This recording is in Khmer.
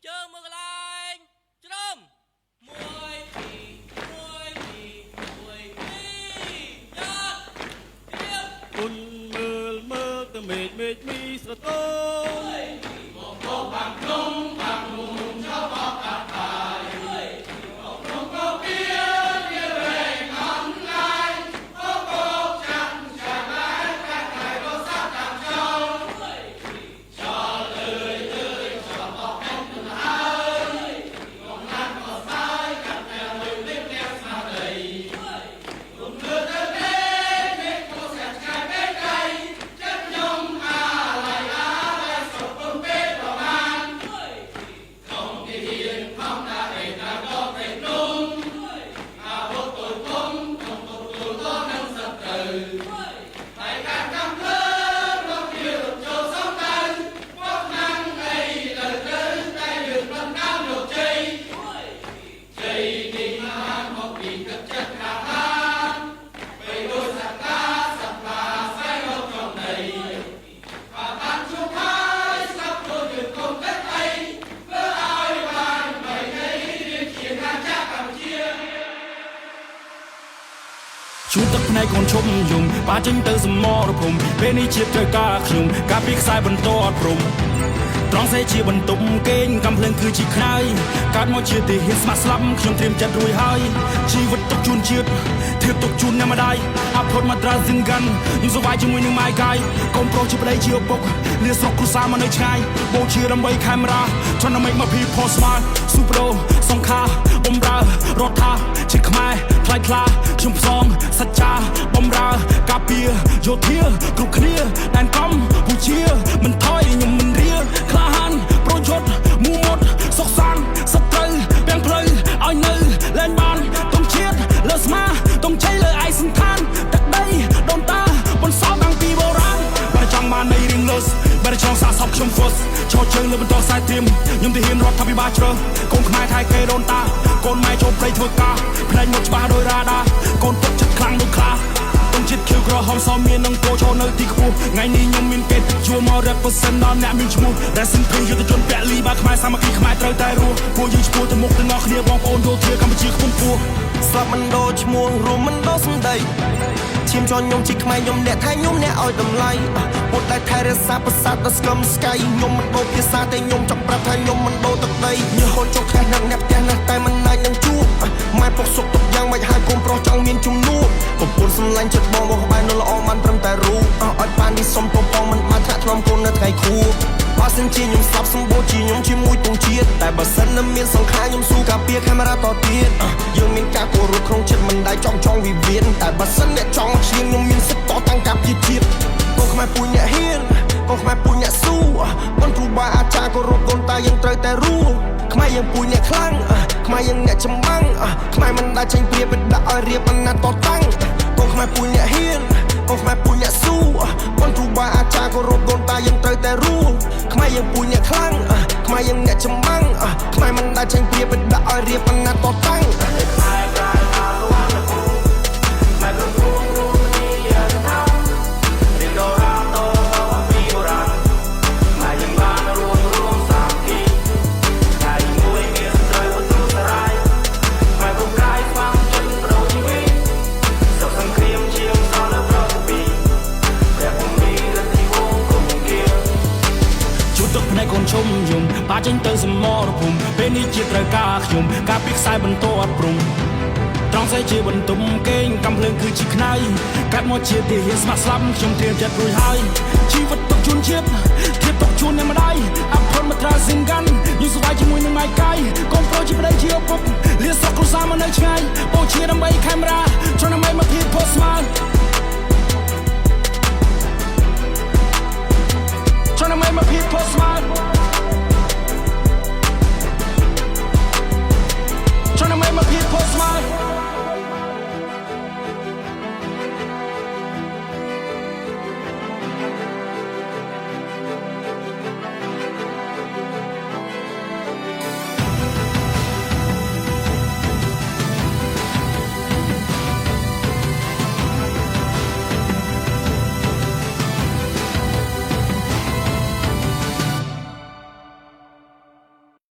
ជើងមើលកន្លែងច្រំមួយពីរយ៉ាត់ទៀតគុណមើលទៅមេឃមីស្រទន់មកបោកបាំងក្នុងបាំងមុំចោលបោកកាត់បាយមកក្នុងកោពីវាវែងអន់ឡាយបោកបោកចាំចាំlạiកាត់ហើយរសាតាមចោលចោលអើយចោលបោកក្នុងទៅហើយក្នុងណាត់ក៏ស្ដាយកាត់តែលុយនេះអ្នកស្មារតីរំលឹកទៅមេឃក៏ស្អាតឆ្ងាយពេកไกลចិត្តខ្ញុំអាឡៃសុខពំពេកប្រមាណក្នុងទីហ៊ានខំដាក់ឯណាក៏ប្រេះនំអាវុធទុយពំក្នុងទទួលក៏នឹងសត្រូវតែការកំភ្លើងរកជារត់ចូលសំដៅមកណាំងអីលើត្រូវតែយើងមិនដើមយកជ័យជ័យនេះបានមកពីទឹកចិត្តខាងខាងពេលដូចសត្វតាសត្វតាស្វែងរកចំណីបើបានជួបហើយស្លាប់ខ្លួនយើងកុំគិតអីធ្វើឲ្យបានបីនៃរៀនជាការចាក់កម្ពុជាជួទឹកភ្នែកកូនឈុំយំបាចេញទៅសមរភូមិពេលនេះជាត្រូវការខ្ញុំការពីខ្សែបន្តអត់ព្រំត្រង់សេជាបន្ទប់គេងកំភ្លើងគឺជាខ្នើយកើតមកជាទីហ៊ានស្ម័គ្រស្លាប់ខ្ញុំត្រៀមចិត្តរួចហើយជីវិតទុកជូនជាតិធៀបទុកជូនអ្នកម្ដាយអត់ផុតមកត្រាសិនកាន់ខ្ញុំសុវ័យជាមួយនឹងម៉ែកាយកូនប្រុសជាប្តីជាឪពុកលាស្រុកគ្រួសារមកនៅឆ្ងាយបូជាដើម្បីខេមរាចង់make my people smile ស៊ូប្រូសង្ខាបំរើរដ្ឋាជាខ្មែរថ្លៃថ្លាខ្ញុំផ្សងសច្ចាបំរើការពារយោធាគ្រប់គ្នាដែនកំពូជាមិនថយខ្ញុំមិនរៀលក្លាហានប្រយុទ្ធមូមុតសុខសាន្តសត្រូវទាំងផ្លូវឲ្យនៅលែងបានទុំជាតិលើស្មាទុំជ័យលើឯសន្តានទឹកដីដូនតាបន្សល់តាំងពីបុរាណបើចង់បាននៃរៀងលើសបើចង់សាកសពខ្ញុំ first ឈរជើងលើបន្តខ្សែត្រៀមខ្ញុំទៅហ៊ានរដ្ឋាភិបាលជ្រើកូនខ្មែរថៃគេដូនតាកូនម៉ែចូលព្រៃធ្វើការផ្នែកមកច្បាស់ដោយរ៉ាដាកូនទឹកចិត្តខ្លាំងដូចខ្លាទុំជាតិខៀវក្រហមសមមាននឹងគោចូលនៅទីខ្ពស់ថ្ងៃនេះខ្ញុំមានពេទ្យជួមក represent ដល់អ្នកមានឈ្មោះ Racing Pin យុទ្ធជនពលីបាខ្មែរសាមគ្គីខ្មែរត្រូវតែរស់ពួកយើងឈ្មោះទៅមុខទាំងអស់គ្នាបងប្អូនយោធាកម្ពុជាខ្ពង់ខ្ពស់ស្លាប់មិនដូរឈ្មោះរួមមិនដូរសម្ដីឈាមជន់ខ្ញុំជាខ្មែរខ្ញុំអ្នកថៃខ្ញុំអ្នកឲ្យតម្លៃពុតតែថែរក្សាប្រាសាទដល់ស្គមស្កៃខ្ញុំមិនដូរភាសាតែខ្ញុំចង់ប្រាប់ថាខ្ញុំមិនដូរទឹកដីញើកូនចុកខ្លះនឹកអ្នកផ្ទះណាស់តែមិនអាចនឹងជួបម៉ែពុកសុកទុកយ៉ាងមិនហើយកូនប្រុសចង់មានជំនួសកំពុងសម្លាញ់ចិត្តបងក្បែរនៅល្អបានត្រឹមតែរូបឲ្យបាននេះសុំពងមិនបានថ្នាក់ថ្នមកូននៅថ្ងៃខួបបើសិនជាខ្ញុំស្លាប់សម្បូរជាខ្ញុំជាមួយទងជាតិតែបើសិននៅមានសង្ខារខ្ញុំស៊ូការពារកាមេរ៉ាតទៀតយើងមានការគោរពក្នុងចិត្តមិនដែលចង់វិវាទតែបើសិនអ្នកចង់ឈានខ្ញុំមានសិទ្ធិតតាំងការពារជាតិកូនខ្មែរពូជអ្នកហ៊ានកូនខ្មែរពូជអ្នកស៊ូបងគ្រូបាអាចារ្យគោរពកូនតាយើងត្រូវតែរួមខ្មែរយើងពូជអ្នកខ្លាំងខ្មែរយើងអ្នកចម្បាំងខ្មែរមិនដែលចេញព្រាបដាក់ឲ្យរៀបអាណត្តិតតាំងកូនខ្មែរពូជអ្នកហ៊ានកូនខ្មែរពូជអ្នកស៊ូបងគ្រូបាអាចារ្យគោរពកូនតាយើងត្រូវតែរួមខ្មែរយើងពូជអ្នកខ្លាំងខ្មែរយើងអ្នកចម្បាំងខ្មែរមិនដែលចេញព្រាបដាក់ឲ្យរៀបអាណត្តិតតាំងកូនឈុំយំបាចេញទៅសមរភូមិពេលនេះជាត្រូវការខ្ញុំការពីខ្សែបន្តអត់ព្រំត្រង់សេជាបន្ទុំគេងកំភ្លើងគឺជាខ្នើយកាត់មកជាទីហ៊ានស្ម័គ្រស្លាប់ខ្ញុំត្រៀមចិត្តរួចហើយជីវិតទុកជូនជាតិធៀបទុកជូនអ្នកម្ដាយអត់ផុតមកត្រាសិនកាន់ខ្ញុំសុវ័យជាមួយនឹងម៉ែកាយកូនប្រុសជាប្តីជាឪពុកលាស្រុកគ្រួសារមកនៅឆ្ងាយបូជាដើម្បីខេមរាចង់ដើម្បីមកភាពផុសស្មើTrying to make my people smile